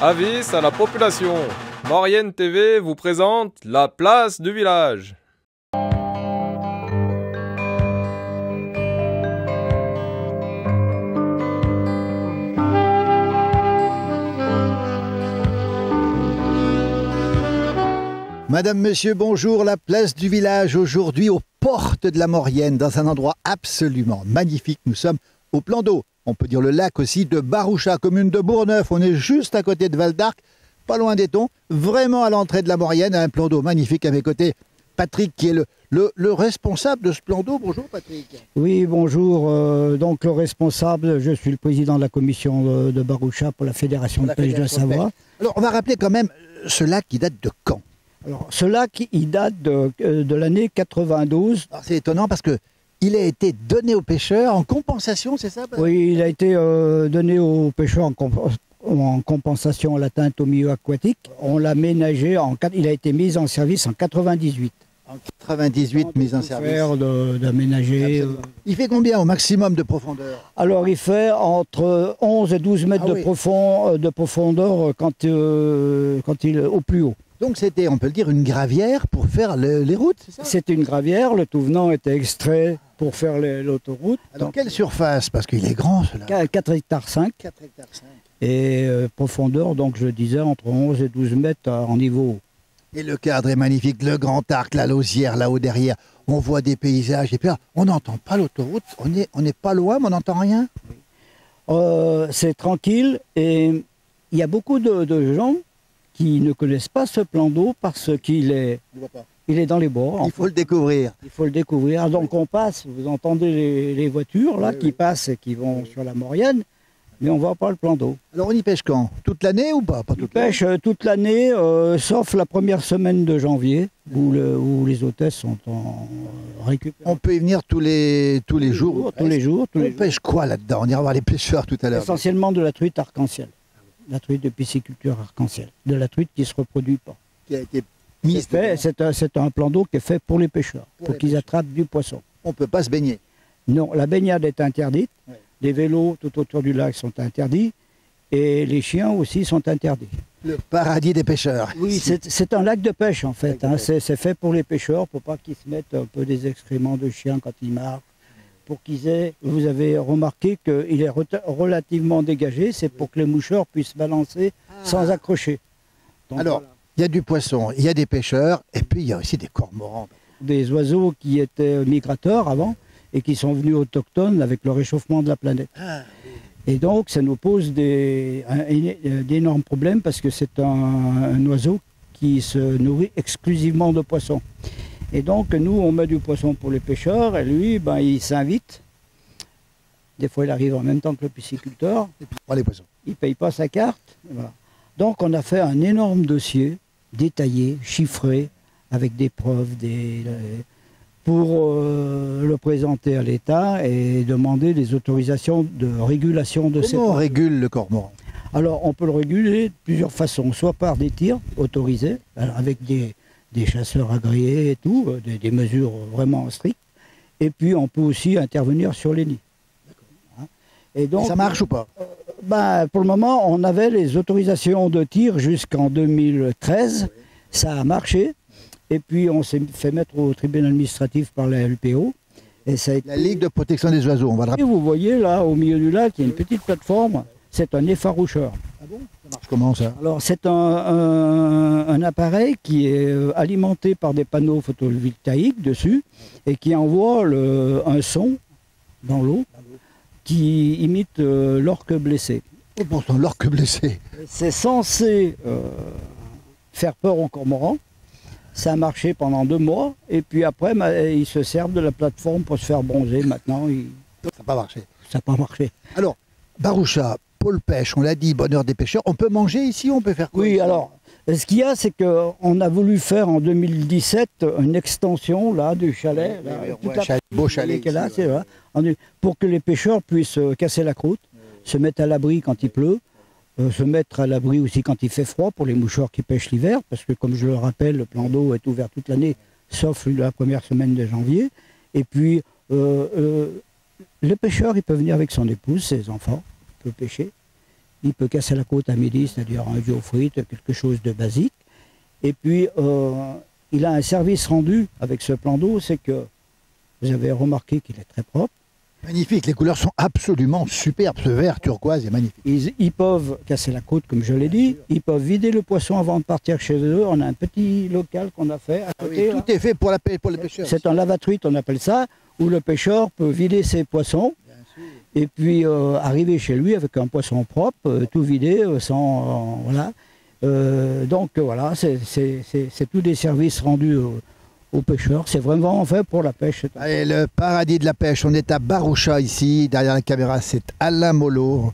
Avis à la population. Maurienne TV vous présente la place du village. Madame, monsieur, bonjour, la place du village aujourd'hui aux portes de la Maurienne, dans un endroit absolument magnifique. Nous sommes au plan d'eau, on peut dire le lac aussi, de Baroucha, commune de Bourgneuf. On est juste à côté de Val d'Arc, pas loin d'Éton, vraiment à l'entrée de la Maurienne, un plan d'eau magnifique à mes côtés. Patrick qui est le responsable de ce plan d'eau. Bonjour Patrick. Oui, bonjour. Donc le responsable, je suis le président de la commission de Baroucha pour la Fédération de pêche de Savoie. Alors on va rappeler quand même ce lac qui date de quand? Alors, ce lac, il date de l'année 92. C'est étonnant parce que il a été donné aux pêcheurs en compensation, c'est ça? Oui, il a été donné aux pêcheurs en compensation à l'atteinte au milieu aquatique. On l'a ménagé, il a été mis en service en 98. En 98, mise en service. D'aménager. Il fait combien au maximum de profondeur? Alors, il fait entre 11 et 12 mètres de profondeur quand il est au plus haut. Donc c'était, on peut le dire, une gravière pour faire les routes, c'est ça? C'était une gravière, le tout venant était extrait pour faire l'autoroute. Alors quelle surface? Parce qu'il est grand cela. 4 hectares 5. 4 hectares 5. Et profondeur, donc je disais, entre 11 et 12 mètres en niveau haut. Et le cadre est magnifique, le grand arc, la Lausière là-haut derrière. On voit des paysages et puis là, on n'entend pas l'autoroute, on n'est pas loin mais on n'entend rien. C'est tranquille et il y a beaucoup de gens qui ne connaissent pas ce plan d'eau parce qu'il est, dans les bords. Il faut le découvrir. Il faut le découvrir. Donc on passe, vous entendez les voitures là qui passent et qui vont sur la Maurienne, mais on ne voit pas le plan d'eau. Alors on y pêche quand? Toute l'année ou pas? On pêche toute l'année, sauf la première semaine de janvier, où les hôtesses sont en récupération. On peut y venir tous les jours. Tous les jours. On pêche quoi là-dedans? On ira voir les pêcheurs tout à l'heure. Essentiellement de la truite arc-en-ciel. La truite de pisciculture arc-en-ciel, de la truite qui ne se reproduit pas. Qui a été mise. C'est un plan d'eau qui est fait pour les pêcheurs, pour qu'ils attrapent du poisson. On ne peut pas se baigner? Non, la baignade est interdite, les vélos tout autour du lac sont interdits, et les chiens aussi sont interdits. Le paradis des pêcheurs. Oui, c'est un lac de pêche en fait, c'est fait pour les pêcheurs, pour pas qu'ils se mettent un peu des excréments de chiens quand ils marchent. Pour qu'ils aient, vous avez remarqué qu'il est relativement dégagé, c'est pour que les moucheurs puissent balancer sans accrocher. Donc, alors, il y a du poisson, il y a des pêcheurs, et puis il y a aussi des cormorans. Des oiseaux qui étaient migrateurs avant, et qui sont venus autochtones avec le réchauffement de la planète. Et donc, ça nous pose d'énormes problèmes, parce que c'est un oiseau qui se nourrit exclusivement de poissons. Et donc, nous, on met du poisson pour les pêcheurs, et lui, il s'invite. Des fois, il arrive en même temps que le pisciculteur. Et puis, les poissons. Il ne paye pas sa carte. Voilà. Donc, on a fait un énorme dossier, détaillé, chiffré, avec des preuves, pour le présenter à l'État et demander des autorisations de régulation de ces. Comment on régule le cormoran? Alors, on peut le réguler de plusieurs façons, soit par des tirs autorisés, avec des chasseurs agréés et tout, des mesures vraiment strictes. Et puis on peut aussi intervenir sur les nids. Et donc, ça marche ou pas? Pour le moment, on avait les autorisations de tir jusqu'en 2013. Ça a marché. Et puis on s'est fait mettre au tribunal administratif par la LPO. Et ça a été... La Ligue de protection des oiseaux, on va le rappeler. Et vous voyez là, au milieu du lac, il y a une petite plateforme. C'est un effaroucheur. Ah bon? Ça marche comment ça? Alors c'est un appareil qui est alimenté par des panneaux photovoltaïques dessus et qui envoie un son dans l'eau qui imite l'orque blessé. Oh bon sang, l'orque blessé. C'est censé faire peur aux cormorans. Ça a marché pendant 2 mois et puis après ils se servent de la plateforme pour se faire bronzer. Maintenant, ça n'a pas marché. Ça n'a pas marché. Alors, Baroucha, pôle pêche, on l'a dit, bonheur des pêcheurs. On peut manger ici, on peut faire quoi? Oui, alors, ce qu'il y a, c'est qu'on a voulu faire en 2017 une extension là, du chalet. Beau chalet. Qui est là, pour que les pêcheurs puissent casser la croûte, se mettre à l'abri quand il pleut, se mettre à l'abri aussi quand il fait froid pour les moucheurs qui pêchent l'hiver, parce que comme je le rappelle, le plan d'eau est ouvert toute l'année, sauf la première semaine de janvier. Et puis, le pêcheur, il peut venir avec son épouse, ses enfants, il peut pêcher. Il peut casser la côte à midi, c'est-à-dire un œuf aux frites, quelque chose de basique. Et puis, il a un service rendu avec ce plan d'eau, c'est que vous avez remarqué qu'il est très propre. Magnifique, les couleurs sont absolument superbes. Ce vert turquoise est magnifique. Ils peuvent casser la côte, comme je l'ai dit. Ils peuvent vider le poisson avant de partir chez eux. On a un petit local qu'on a fait à côté. Tout est fait pour la pêche, pour les pêcheurs. C'est un lave-truite, on appelle ça, où le pêcheur peut vider ses poissons et puis arriver chez lui avec un poisson propre, tout vidé, sans... voilà. Donc voilà, c'est tous des services rendus aux pêcheurs. C'est vraiment fait pour la pêche. Allez, le paradis de la pêche. On est à Baroucha ici. Derrière la caméra, c'est Alain Mollo.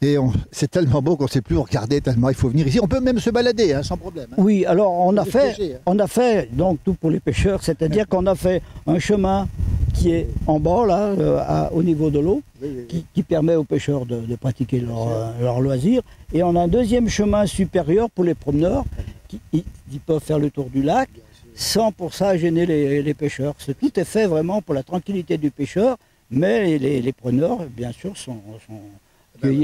Et c'est tellement beau qu'on ne sait plus regarder, tellement il faut venir ici. On peut même se balader, hein, sans problème. Hein. Oui, alors on a fait donc tout pour les pêcheurs, c'est-à-dire qu'on a fait un chemin qui est en bas, là, au niveau de l'eau, qui permet aux pêcheurs de pratiquer leur loisir. Et on a un deuxième chemin supérieur pour les promeneurs, qui peuvent faire le tour du lac, sans pour ça gêner les pêcheurs. Tout est fait vraiment pour la tranquillité du pêcheur, mais les preneurs, bien sûr, sont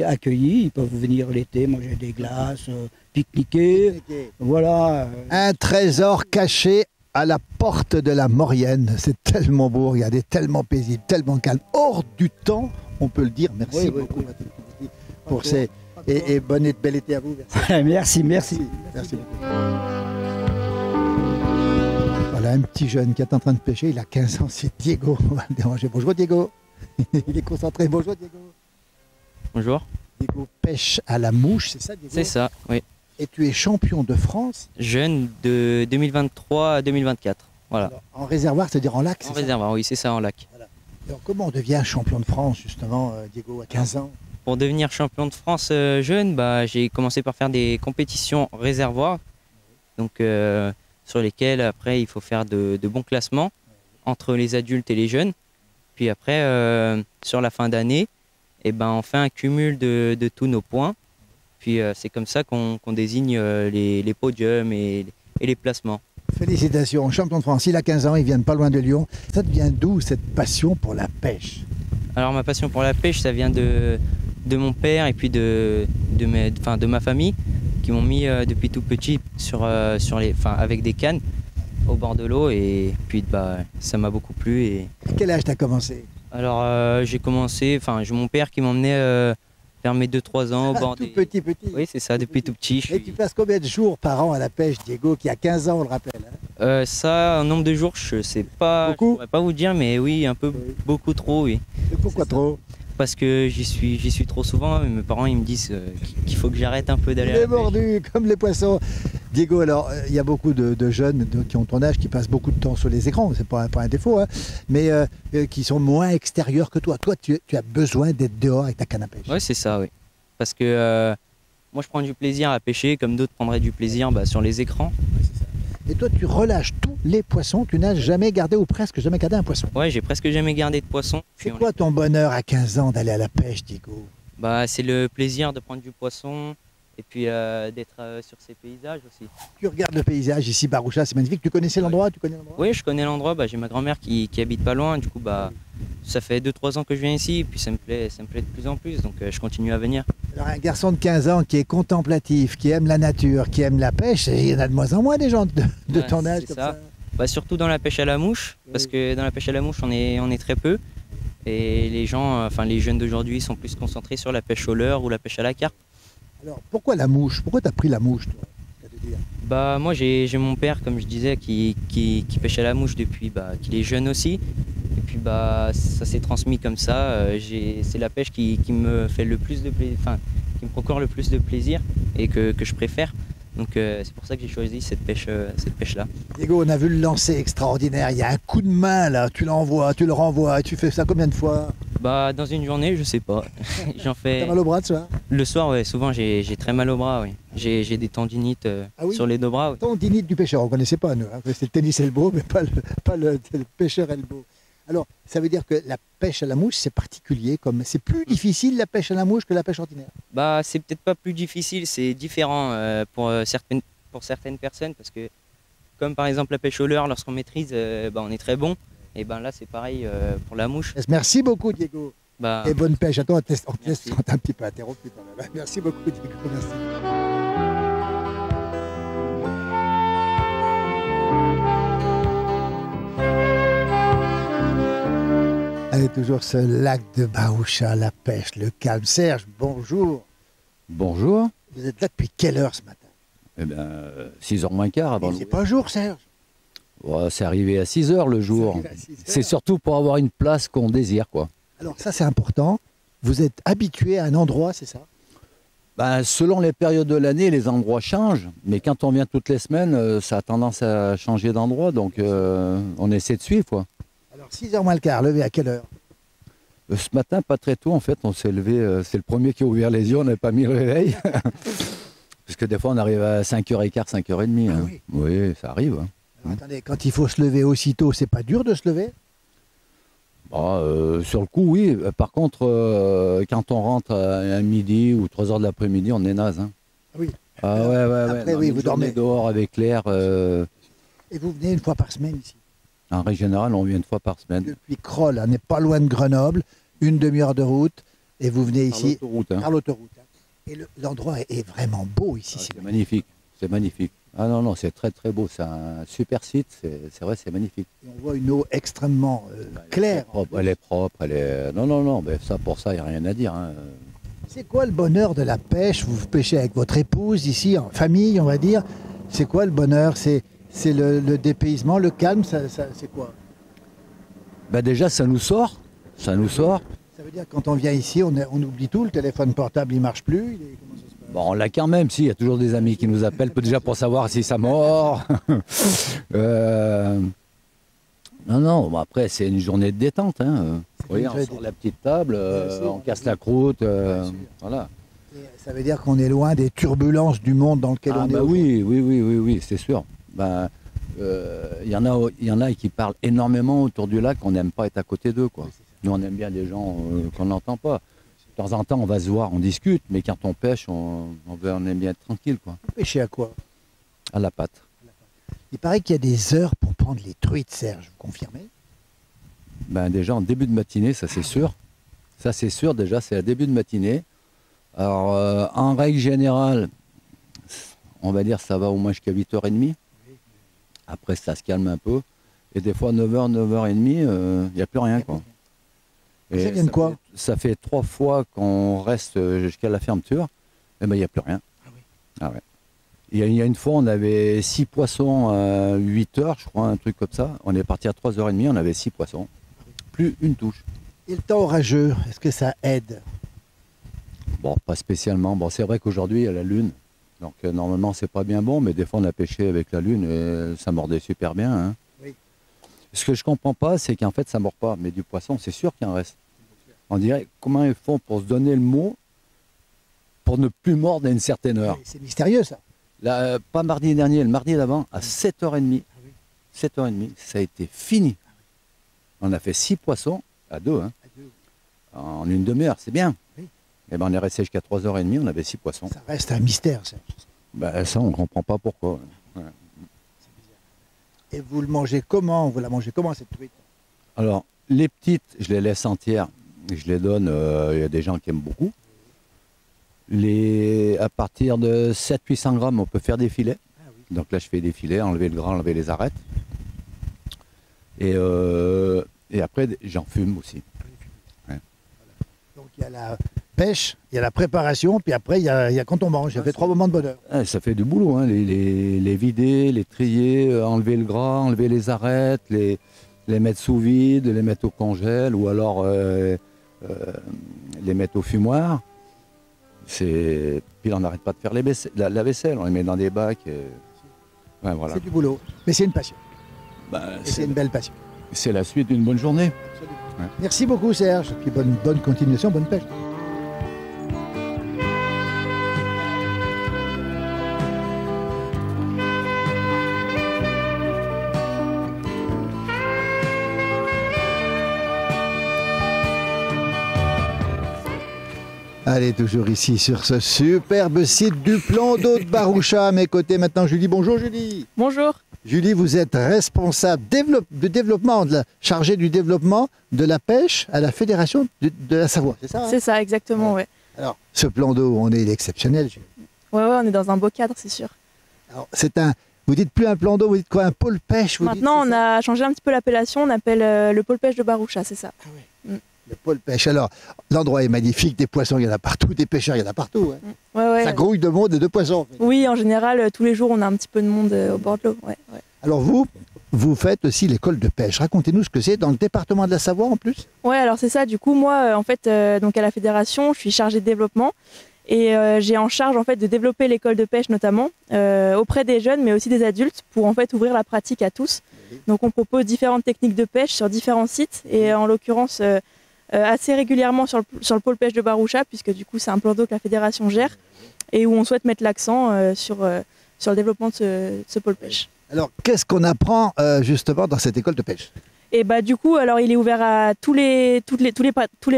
accueillis. Ils peuvent venir l'été, manger des glaces, pique-niquer. Voilà. Un trésor caché à la porte de la Maurienne. C'est tellement beau, regardez, tellement paisible, tellement calme, hors du temps, on peut le dire. Merci beaucoup pour ces... Et bon et bel été à vous. Merci. Merci beaucoup. Voilà un petit jeune qui est en train de pêcher, il a 15 ans, c'est Diego. On va le déranger. Bonjour Diego. Il est concentré. Bonjour Diego. Bonjour. Diego pêche à la mouche, c'est ça Diego? C'est ça, oui. Et tu es champion de France? Jeune de 2023 à 2024. Voilà. Alors, en réservoir, c'est-à-dire en lac? En réservoir, oui, c'est ça, en lac. Voilà. Alors comment on devient champion de France, justement, Diego, à 15 ans? Pour devenir champion de France jeune, j'ai commencé par faire des compétitions réservoirs, donc sur lesquelles après il faut faire de bons classements entre les adultes et les jeunes. Puis après, sur la fin d'année, on fait un cumul de tous nos points. Puis c'est comme ça qu'on désigne les podiums et les placements. Félicitations, champion de France. Il a 15 ans, il vient de pas loin de Lyon. Ça devient d'où cette passion pour la pêche? Alors ma passion pour la pêche, ça vient de mon père et puis de ma famille qui m'ont mis depuis tout petit avec des cannes au bord de l'eau, et puis ça m'a beaucoup plu. Et... À quel âge tu as commencé? Alors j'ai commencé, j'ai mon père qui m'emmenait vers mes 2-3 ans au bord tout petit. Oui, c'est ça, depuis tout petit. Et tu passes combien de jours par an à la pêche, Diego, qui a 15 ans, on le rappelle, hein? Ça, un nombre de jours, je sais pas, beaucoup? Je pourrais pas vous dire, mais oui, un peu, beaucoup trop, oui. Et pourquoi trop? Parce que j'y suis trop souvent, et mes parents ils me disent qu'il faut que j'arrête un peu d'aller à la pêche. Mordu, comme les poissons. Diego, alors, il y a beaucoup de jeunes qui ont ton âge, qui passent beaucoup de temps sur les écrans, c'est pas un défaut, hein, mais qui sont moins extérieurs que toi. Toi, tu as besoin d'être dehors avec ta canne à pêche. Oui, c'est ça, oui. Parce que moi, je prends du plaisir à pêcher, comme d'autres prendraient du plaisir sur les écrans. Et toi, tu relâches tous les poissons, tu n'as jamais gardé ou presque jamais gardé un poisson. Ouais, j'ai presque jamais gardé de poisson. C'est quoi ton bonheur à 15 ans d'aller à la pêche, Diego? C'est le plaisir de prendre du poisson et puis d'être sur ces paysages aussi. Tu regardes le paysage ici, Baroucha, c'est magnifique. Tu connaissais l'endroit? Tu connais l'endroit? Oui, je connais l'endroit. J'ai ma grand-mère qui habite pas loin. Du coup, ça fait 2-3 ans que je viens ici, et puis ça me plaît de plus en plus, donc je continue à venir. Alors un garçon de 15 ans qui est contemplatif, qui aime la nature, qui aime la pêche, il y en a de moins en moins des gens de ton âge comme ça. Surtout dans la pêche à la mouche, parce que dans la pêche à la mouche on est très peu, et les gens, les jeunes d'aujourd'hui sont plus concentrés sur la pêche au leurre ou la pêche à la carpe. Alors pourquoi la mouche? Pourquoi tu as pris la mouche, toi? Moi j'ai mon père, comme je disais, qui pêche à la mouche depuis qu'il est jeune aussi. Et puis ça s'est transmis comme ça. C'est la pêche qui me fait le plus de plaisir, qui me procure le plus de plaisir et que je préfère. Donc c'est pour ça que j'ai choisi cette pêche-là. Diego, on a vu le lancer extraordinaire. Il y a un coup de main là. Tu l'envoies, tu le renvoies. Tu fais ça combien de fois? Dans une journée, je sais pas. J'en fais. T'as mal au bras de soir? Le soir, ouais. Souvent, j'ai très mal au bras. Oui. J'ai des tendinites sur les deux bras. Oui. Tendinite du pêcheur, on connaissait pas nous. Hein. C'est le tennis elbow, mais pas le pêcheur elbow. Alors, ça veut dire que la pêche à la mouche, c'est particulier, c'est plus difficile la pêche à la mouche que la pêche ordinaire? C'est peut-être pas plus difficile, c'est différent pour certaines personnes, parce que comme par exemple la pêche au leurre, lorsqu'on maîtrise, on est très bon. Et là c'est pareil pour la mouche. Merci beaucoup Diego. Bah, Et bonne pêche. Attends, on teste, Merci. on t'a un petit peu interrompu quand même. Merci beaucoup, Diego. Merci. Allez, toujours ce lac de Baroucha, la pêche, le calme. Serge, bonjour. Bonjour. Vous êtes là depuis quelle heure ce matin? Eh bien, 6h moins quart avant C'est pas jour, Serge. Ouais, c'est arrivé à 6h le jour. arrivé à 6 heures. C'est surtout pour avoir une place qu'on désire, quoi. Alors ça, c'est important. Vous êtes habitué à un endroit, c'est ça? Ben, selon les périodes de l'année, les endroits changent. Mais quand on vient toutes les semaines, ça a tendance à changer d'endroit. Donc, on essaie de suivre, quoi. Alors 6h moins le quart, levé à quelle heure? Ce matin, pas très tôt, en fait, on s'est levé. C'est le premier qui a ouvert les yeux, on n'avait pas mis le réveil. Parce que des fois, on arrive à 5h15, 5h30. Ah hein. oui. Oui, ça arrive. Hein. Alors, attendez, quand il faut se lever aussitôt, c'est pas dur de se lever? Sur le coup, oui. Par contre, quand on rentre à midi ou 3h de l'après-midi, on est naze. Hein. Ah oui. Ah ouais. Après, Non, oui, une vous journée dormez. dehors avec l'air. Et vous venez une fois par semaine ici? En règle générale, on vient une fois par semaine. Depuis Kroll, on n'est pas loin de Grenoble, une demi-heure de route, et vous venez Par ici l'autoroute, hein. par l'autoroute. Hein. Et l'endroit est vraiment beau ici. Ah, c'est c'est magnifique. C'est magnifique. Ah non, c'est très très beau. C'est un super site. C'est vrai, c'est magnifique. Et on voit une eau extrêmement claire. Elle est propre. Elle est... Non. Mais ça, pour ça, il n'y a rien à dire. Hein. C'est quoi le bonheur de la pêche? Vous pêchez avec votre épouse ici, en famille, on va dire. C'est quoi le bonheur? C'est le dépaysement, le calme, c'est quoi? Ben déjà, ça nous sort. Ça nous sort. Ça veut dire que quand on vient ici, on oublie tout, le téléphone portable il marche plus. Comment ça se passe? Bon, on l'a quand même, si, il y a toujours des amis qui nous appellent, déjà pour savoir si ça mord. Non, bon, après, c'est une journée de détente. Hein. C'est une On vraie sort la petite table, Bien sûr. on casse la croute, Bien sûr. voilà. Et ça veut dire qu'on est loin des turbulences du monde dans lequel Ah on est. bah aujourd'hui. oui, c'est sûr. Ben, y en a qui parlent énormément autour du lac, on n'aime pas être à côté d'eux, quoi. Oui, c'est ça. Nous, on aime bien des gens qu'on n'entend pas. De temps en temps, on va se voir, on discute, mais quand on pêche, on aime bien être tranquille, quoi. Vous pêchez à quoi? À la patte. Il paraît qu'il y a des heures pour prendre les truites, Serge, vous confirmez? Ben déjà en début de matinée, ça c'est sûr. Ça c'est sûr, déjà c'est à début de matinée. Alors en règle générale, on va dire ça va au moins jusqu'à 8h30. Après ça se calme un peu. Et des fois 9h, 9h30, il n'y a plus rien, quoi. Et Ça vient de quoi? Ça fait 3 fois qu'on reste jusqu'à la fermeture, et ben il n'y a plus rien. Ah oui. Ah ouais. Il y a une fois, on avait 6 poissons à 8h, je crois, un truc comme ça. On est parti à 3h30, on avait 6 poissons. Plus une touche. Et le temps orageux, est-ce que ça aide? Bon, pas spécialement. Bon, c'est vrai qu'aujourd'hui, il y a la lune. Donc, normalement, c'est pas bien bon, mais des fois, on a pêché avec la lune et ça mordait super bien. Hein. Oui. Ce que je comprends pas, c'est qu'en fait, ça mord pas. Mais du poisson, c'est sûr qu'il en reste. On dirait comment ils font pour se donner le mot pour ne plus mordre à une certaine heure. C'est mystérieux, ça. Là, pas mardi dernier, le mardi d'avant, à 7h30. Ah oui. 7h30, ça a été fini. On a fait 6 poissons, à 2, hein, en une demi-heure, c'est bien. Oui. Et ben on est resté jusqu'à 3h30, on avait 6 poissons. Ça reste un mystère, Serge. Ben, ça, on ne comprend pas pourquoi. Ouais. Et vous le mangez comment? Vous la mangez comment, cette truite? Alors, les petites, je les laisse entières. Je les donne, il y a des gens qui aiment beaucoup. À partir de 700-800 grammes, on peut faire des filets. Ah oui. Donc là, je fais des filets, enlever le gras, enlever les arêtes. Et après, j'en fume aussi. Donc il y a la pêche, il y a la préparation, puis après il y a quand on mange. Ça fait 3 moments de bonheur. Ah, ça fait du boulot, hein, les vider, les trier, enlever le gras, enlever les arêtes, les mettre sous vide, les mettre au congèle ou alors les mettre au fumoir. Puis on n'arrête pas de faire la vaisselle, on les met dans des bacs. Ouais, voilà. C'est du boulot, mais c'est une passion. Ben, Et c'est une belle passion. c'est la suite d'une bonne journée. Ouais. Merci beaucoup, Serge. Puis bonne continuation, bonne pêche. Allez, toujours ici sur ce superbe site du plan d'eau de Baroucha. À mes côtés maintenant, Julie. Bonjour, Julie. Bonjour. Julie, vous êtes responsable de développement, chargée du développement de la pêche à la Fédération de la Savoie, c'est ça? C'est ça, exactement, ouais. Alors, ce plan d'eau, on est exceptionnel, Julie. Ouais, on est dans un beau cadre, c'est sûr. Alors, vous dites plus un plan d'eau, vous dites quoi? Un pôle pêche Maintenant, on a changé un petit peu l'appellation, on appelle le pôle pêche de Baroucha, c'est ça. Ah oui. Le pôle pêche. Alors, l'endroit est magnifique, des poissons, il y en a partout, des pêcheurs, il y en a partout. Hein. Ouais. Ça grouille de monde et de poissons. En fait. Oui, en général, tous les jours, on a un petit peu de monde au bord de l'eau. Ouais. Alors, vous faites aussi l'école de pêche. Racontez-nous ce que c'est dans le département de la Savoie en plus. Ouais, alors c'est ça. Du coup, moi, en fait, donc à la fédération, je suis chargée de développement. Et j'ai en charge en fait de développer l'école de pêche notamment auprès des jeunes mais aussi des adultes pour en fait ouvrir la pratique à tous. Donc on propose différentes techniques de pêche sur différents sites et en l'occurrence assez régulièrement sur le pôle pêche de Baroucha puisque du coup c'est un plan d'eau que la fédération gère et où on souhaite mettre l'accent sur le développement de ce pôle pêche. Alors qu'est-ce qu'on apprend justement dans cette école de pêche? Et bah du coup, alors il est ouvert à tous les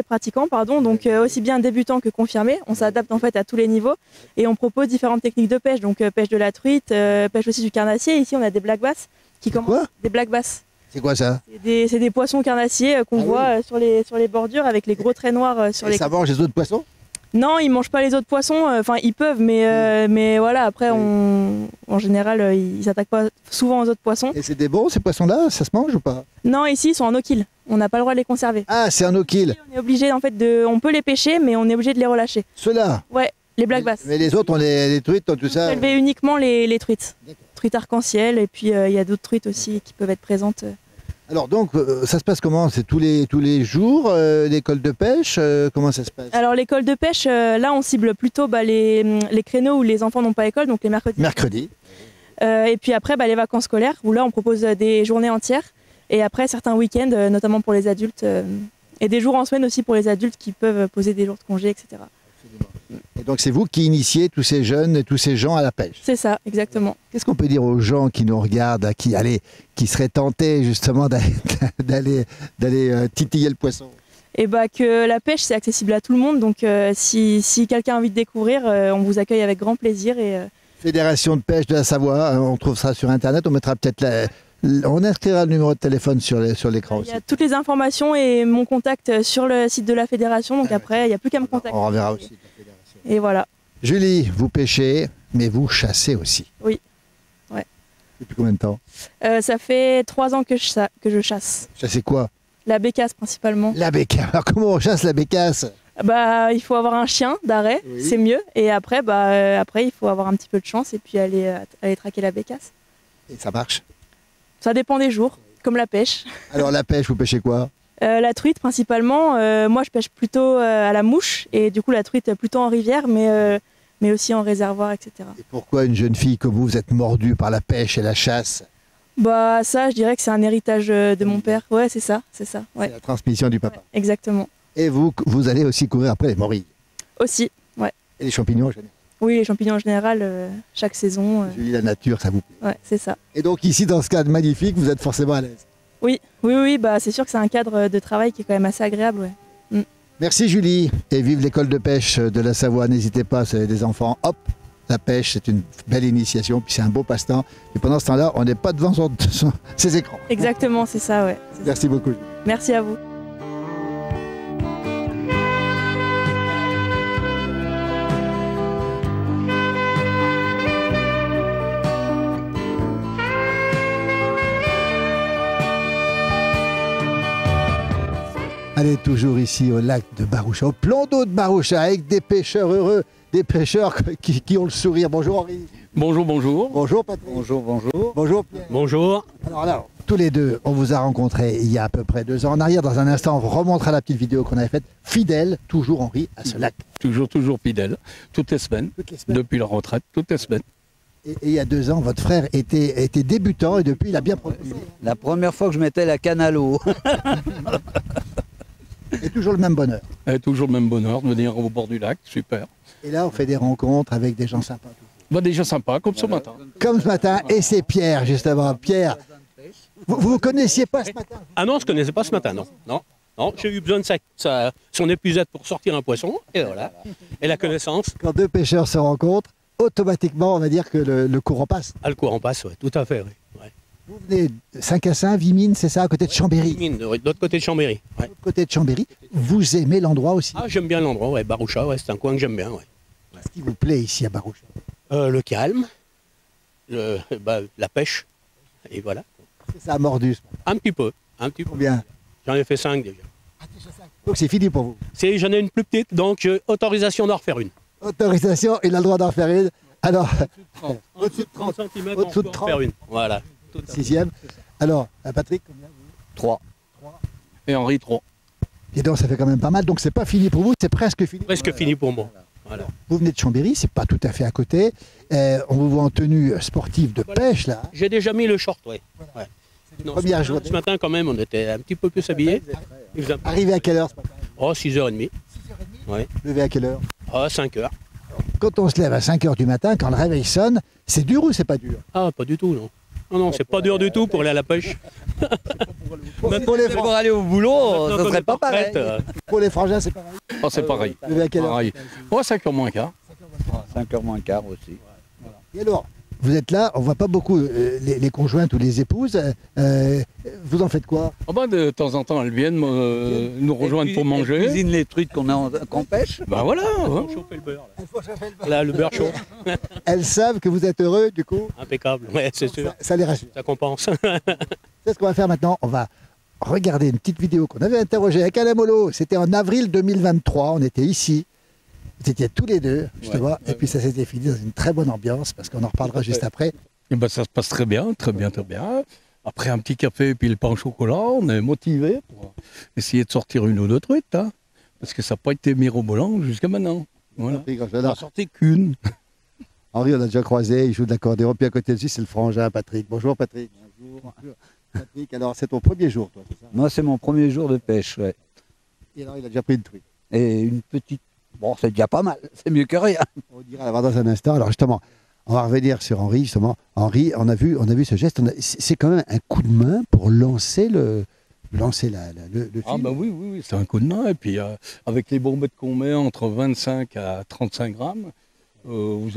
pratiquants, pardon, donc aussi bien débutants que confirmés. On s'adapte en fait à tous les niveaux et on propose différentes techniques de pêche, donc pêche de la truite, pêche aussi du carnassier. Ici, on a des black bass qui commencent. Quoi? Des black bass. C'est quoi ça? C'est des poissons carnassiers qu'on voit sur les bordures avec les gros traits noirs sur les. Ça mange les autres poissons? Non, ils mangent pas les autres poissons. Enfin, ils peuvent, mais voilà. Après, en général, ils s'attaquent pas souvent aux autres poissons. Et c'est des bons ces poissons-là? Ça se mange ou pas? Non, ici, ils sont en eau-kill. On n'a pas le droit de les conserver. Ah, c'est un no-kill. On est obligé, en fait, on peut les pêcher, mais on est obligé de les relâcher. Ceux-là? Ouais, les black bass. Mais les autres, on les truites, tout ça? On peut élever uniquement les truites. Truites arc-en-ciel, et puis il y a d'autres truites aussi qui peuvent être présentes. Alors donc, ça se passe comment? C'est tous les jours, l'école de pêche? Comment ça se passe? Alors l'école de pêche, là on cible plutôt les créneaux où les enfants n'ont pas école, donc les mercredis. Mercredi. Et puis après les vacances scolaires, où là on propose des journées entières. Et après certains week-ends, notamment pour les adultes. Et des jours en semaine aussi pour les adultes qui peuvent poser des jours de congé, etc. Et donc c'est vous qui initiez tous ces jeunes et tous ces gens à la pêche? C'est ça, exactement. Qu'est-ce qu'on peut dire aux gens qui nous regardent, qui seraient tentés justement d'aller titiller le poisson? Et que la pêche c'est accessible à tout le monde, donc si quelqu'un a envie de découvrir, on vous accueille avec grand plaisir. Fédération de pêche de la Savoie, on trouve ça sur internet, on mettra peut-être on inscrira le numéro de téléphone sur l'écran aussi. Il y a toutes les informations et mon contact sur le site de la fédération, donc après il n'y a plus qu'à me contacter. On reverra aussi la fédération. Et voilà. Julie, vous pêchez, mais vous chassez aussi. Oui. Ouais. Depuis combien de temps? Ça fait 3 ans que je chasse. Chassez quoi? La bécasse principalement. La bécasse. Alors comment on chasse la bécasse? Il faut avoir un chien d'arrêt, oui. C'est mieux. Et après, il faut avoir un petit peu de chance et puis aller traquer la bécasse. Et ça marche? Ça dépend des jours, comme la pêche. Alors la pêche, vous pêchez quoi? La truite principalement. Moi, je pêche plutôt à la mouche et du coup la truite plutôt en rivière, mais aussi en réservoir, etc. Et pourquoi une jeune fille comme vous êtes mordue par la pêche et la chasse? Ça, je dirais que c'est un héritage de mon père. Ouais, c'est ça. Ouais. C'est la transmission du papa. Ouais, exactement. Et vous allez aussi courir après les morilles? Aussi, ouais. Et les champignons en général? Oui, les champignons en général, chaque saison. Julie, la nature, ça vous plaît? Ouais, c'est ça. Et donc ici, dans ce cadre magnifique, vous êtes forcément à l'aise? Oui, c'est sûr que c'est un cadre de travail qui est quand même assez agréable, ouais. Merci Julie, et vive l'école de pêche de la Savoie. N'hésitez pas, c'est des enfants, hop, la pêche, c'est une belle initiation, puis c'est un beau passe-temps. Et pendant ce temps-là, on n'est pas devant ces écrans. Exactement, c'est ça, ouais. Merci beaucoup. Merci à vous. Allez, toujours ici au lac de Baroucha, au plan d'eau de Baroucha, avec des pêcheurs heureux, des pêcheurs qui ont le sourire. Bonjour Henri. Bonjour, bonjour. Bonjour Patrick. Bonjour. Bonjour Pierre. Bonjour. Alors, tous les deux, on vous a rencontrés il y a à peu près 2 ans en arrière. Dans un instant, on remontera la petite vidéo qu'on avait faite. Fidèle, toujours Henri, à ce lac. Toujours fidèle. Toutes les semaines. Depuis la retraite, toutes les semaines. Et il y a 2 ans, votre frère était débutant et depuis, il a bien progressé. La première fois que je mettais la canne à l'eau. Et toujours le même bonheur. Et toujours le même bonheur de venir au bord du lac, super. Et là, on fait des rencontres avec des gens sympas. Déjà sympa, comme ce matin. Comme ce matin, et c'est Pierre, justement. Pierre, vous ne connaissiez pas ce matin? Ah non, je ne connaissais pas ce matin, non. Non, j'ai eu besoin de son épuisette pour sortir un poisson, et voilà. Et la connaissance. Quand 2 pêcheurs se rencontrent, automatiquement, on va dire que le courant passe. Ah, le courant passe, ouais, tout à fait, oui. Ouais. Vous venez de Saint-Cassin, Vimines, c'est ça, à côté de Chambéry. Mine, de l'autre côté de Chambéry. Ouais. De l'autre côté de Chambéry. Vous aimez l'endroit aussi? Ah, j'aime bien l'endroit, ouais. Baroucha, ouais, c'est un coin que j'aime bien. Ouais. Qu'est-ce qui vous plaît ici à Baroucha? Le calme, la pêche, et voilà. Ça a mordu. Un petit peu, un petit peu. Combien? J'en ai fait 5 déjà. Donc c'est fini pour vous. J'en ai une plus petite, donc j'ai autorisation d'en refaire une. Autorisation, il a le droit d'en faire une. Alors, Au-dessus de 30 cm, Au-dessous on de peut 30. en faire une. Voilà. Tout à fait. 6e. Alors, Patrick, combien? 3. Et Henri, 3. Et donc ça fait quand même pas mal. Donc c'est pas fini pour vous, c'est presque fini. Presque fini pour moi. Voilà. Vous venez de Chambéry, c'est pas tout à fait à côté. On vous voit en tenue sportive de pêche là. J'ai déjà mis le short, ouais. Ouais. Non, Première journée. Ce matin, quand même, on était un petit peu plus habillés. Il faisait- Arrivé à quelle heure ce matin? Oh, 6h30. Ouais. Levé à quelle heure? Ah, 5h. Quand on se lève à 5 heures du matin, quand le réveil sonne, c'est dur ou c'est pas dur? Ah, pas du tout, non. Non, non, c'est pas dur du tout pour aller à la pêche. Même pour les, Pour aller au boulot, Maintenant ça qu'on serait est pas pareil. retraite, pour les frangins, c'est pareil. Ah, c'est pareil. Levé à quelle heure? Pareil. Oh, 5h moins quart. 5h moins quart aussi. Et alors, vous êtes là, on voit pas beaucoup les conjointes ou les épouses. Vous en faites quoi? Ah bah, de temps en temps, elles viennent nous rejoindre pour manger. Cuisine les trucs qu'on pêche. Bah voilà. hein. chauffer le beurre. Là, le beurre chaud. Elles savent que vous êtes heureux, du coup, Impeccable, ouais, c'est sûr. ça les rassure. Ça compense. C'est ce qu'on va faire maintenant. On va regarder une petite vidéo qu'on avait interrogée avec Alain Molo. C'était en avril 2023. On était ici. Vous étiez tous les deux, justement. Et puis ça s'était fini dans une très bonne ambiance parce qu'on en reparlera juste après. Et ben, ça se passe très bien, très bien, très bien. Après un petit café et puis le pain au chocolat, on est motivé pour essayer de sortir une ou deux truites. Hein, parce que ça n'a pas été mirobolant jusqu'à maintenant. Voilà. On n'a sorti qu'une. Henri, on a déjà croisé. Il joue de l'accordéon. Puis à côté de lui, c'est le frangin Patrick. Bonjour Patrick. Bonjour. Patrick, alors c'est ton premier jour, toi, c'est ça? Moi, c'est mon premier jour de pêche, ouais. Et alors, il a déjà pris une truite. Et une petite. Bon, c'est déjà pas mal. C'est mieux que rien. On dira la voir dans un instant. Alors justement, on va revenir sur Henri. Justement, Henri, on a vu ce geste. C'est quand même un coup de main pour lancer le Ah film. bah oui, oui, oui, c'est un coup de main. Et puis avec les bombettes qu'on met entre 25 à 35 grammes, vous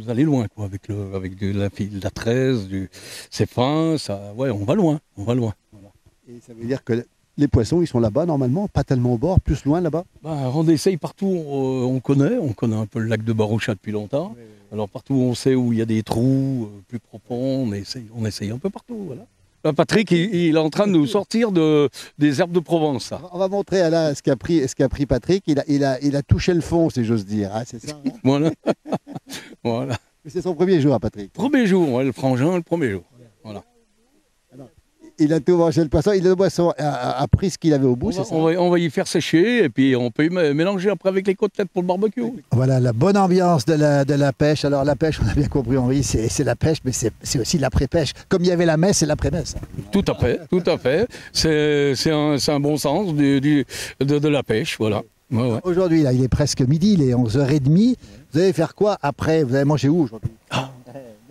allez loin quoi. Avec de la 13, c'est fin, ouais, on va loin, on va loin. Voilà. Et ça veut dire que les poissons, ils sont là-bas normalement, pas tellement au bord, plus loin là-bas. Bah, on essaye partout, on connaît un peu le lac de Baroucha depuis longtemps. Oui. Alors partout où on sait où il y a des trous plus profonds, on essaye un peu partout. Voilà. Là, Patrick, il est en train de nous sortir des herbes de Provence. Ça. On va montrer à là ce qu'a pris Patrick. Il a touché le fond, si j'ose dire. Hein, c'est ça. Hein. Voilà. Voilà. C'est son premier jour, Patrick. Premier jour, ouais, le frangin, le premier jour. Voilà. Il a tout mangé le poisson. Le poisson a pris ce qu'il avait au bout, c'est ça? On va y faire sécher et puis on peut y mélanger après avec les côtelettes pour le barbecue. Voilà la bonne ambiance de la pêche. Alors la pêche, on a bien compris Henri, c'est la pêche, mais c'est aussi l'après-pêche. Comme il y avait la messe, c'est l'après-messe. Tout à fait, tout à fait. C'est un bon sens de la pêche, voilà. Ouais, ouais. Aujourd'hui, là, il est presque midi, il est 11h30. Vous allez faire quoi après? Vous allez manger où aujourd'hui?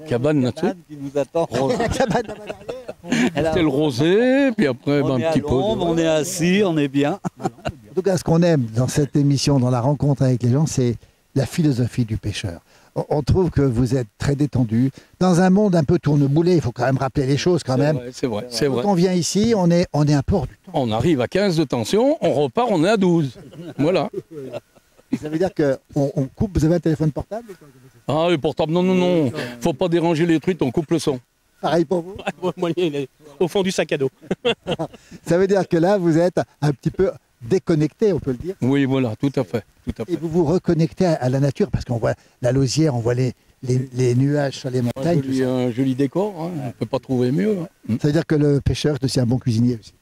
Cabane là-dessus. Qui nous attend. La cabane là-bas derrière. C'est le rosé, puis après On un est à petit peu. l'ombre, on est assis, on est bien. En tout cas, ce qu'on aime dans cette émission, dans la rencontre avec les gens, c'est la philosophie du pêcheur. On trouve que vous êtes très détendu. Dans un monde un peu tourneboulé, il faut quand même rappeler les choses quand même. C'est vrai, c'est vrai. Quand on vient ici, on est un peu hors du temps. On arrive à 15 de tension, on repart, on est à 12. Voilà. Ça veut dire qu'on coupe. Vous avez un téléphone portable? Ah, le portable, non. Faut pas déranger les truites, on coupe le son. Pareil pour vous? Moi, il est au fond du sac à dos. Ça veut dire que là, vous êtes un petit peu déconnecté, on peut le dire. Oui, voilà, tout à fait. Et vous vous reconnectez à la nature, parce qu'on voit la lausière, on voit les nuages sur les montagnes. Un joli décor, hein, on ne peut pas trouver mieux. Hein. Ça veut dire que le pêcheur est aussi un bon cuisinier aussi.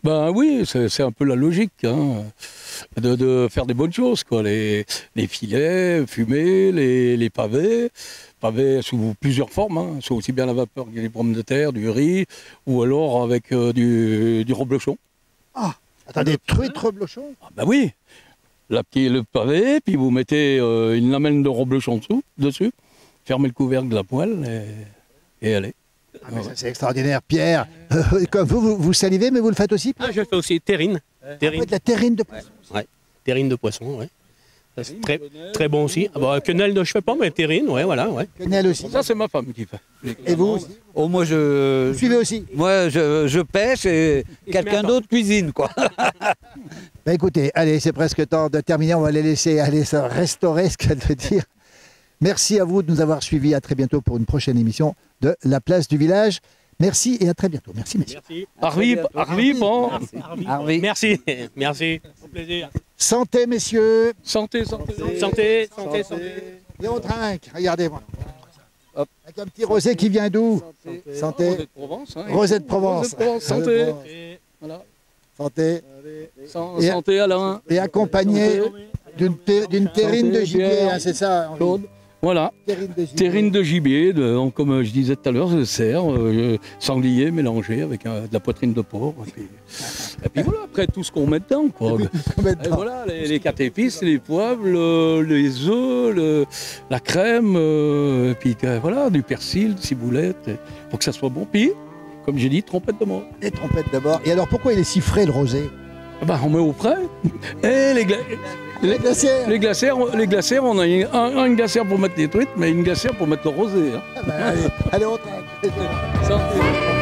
Ben oui, c'est un peu la logique hein, de faire des bonnes choses. Quoi. Les filets fumés, les pavés sous plusieurs formes, hein, sous aussi bien la vapeur que les pommes de terre, du riz, ou alors avec du reblochon. Ah, attendez, truite reblochon? Ah ben oui, le pavé, puis vous mettez une lamelle de reblochon dessus, fermez le couvercle de la poêle et allez. Ah, mais ça, c'est extraordinaire. Pierre, comme vous salivez, mais vous le faites aussi? Ah, je fais aussi terrine. De la terrine de poisson. Ouais, terrine de poisson, ouais. C'est très bon aussi. Ah bah, quenelle, je ne fais pas, mais terrine, ouais, voilà. Ouais. Quenelle aussi. Ça, c'est ma femme qui fait. Et vous aussi? Oh, moi, Vous suivez aussi? moi, je pêche et quelqu'un d'autre cuisine, quoi. Bah écoutez, allez, c'est presque temps de terminer. On va les laisser aller se restaurer, ce qu'elle veut dire. Merci à vous de nous avoir suivis. À très bientôt pour une prochaine émission de La Place du Village. Merci et à très bientôt. Merci, messieurs. Merci. Bon. Merci. Merci. Au plaisir. Santé, messieurs. Santé. Santé. Et on trinque. Regardez-moi. Avec un petit rosé qui vient d'où? Santé. Rosé de Provence. Hein. Rosé de Provence. Santé. Voilà. Santé. Et- Santé, Alain. Et accompagné d'une terrine de gibier, hein, c'est ça, Henri? Claude. Voilà. Terrine de gibier, comme je disais tout à l'heure, cerf, sanglier mélangé avec de la poitrine de porc. Et puis voilà, après tout ce qu'on met dedans. Quoi. Et voilà, les 4 épices, les poivres, les œufs, la crème, et puis voilà, du persil, ciboulette, pour que ça soit bon. Puis, comme j'ai dit, trompette de mort. Les trompettes d'abord. Et alors pourquoi il est si frais le rosé? Ben, on met au frais. Et Les glacières. les glacières, on a une glacière pour mettre les truites, mais une glacière pour mettre le rosé. Hein. Ah bah, allez, on trinque. Santé.